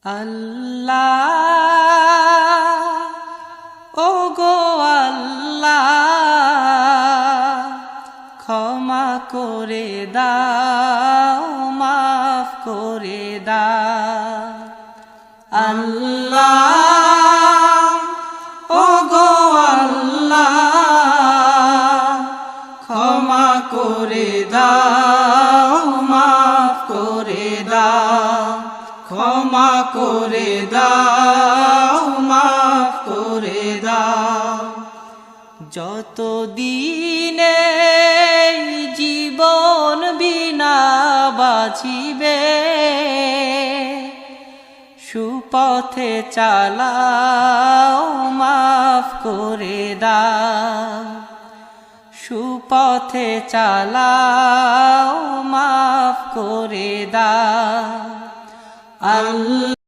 আল্লাহ ও গো আল্লাহ ক্ষমা করে দাও মাফ করে দাও আল্লাহ ও গো আল্লাহ ক্ষমা করে দাও মাফ করে দাও ক্ষমা করে দাও মাফ করে দাও যতদিনে জীবন বিনা বাঁচিবে সুপথে চালাও মাফ করে দাও সুপথে চালাও মাফ করে দাও আল্লাহ।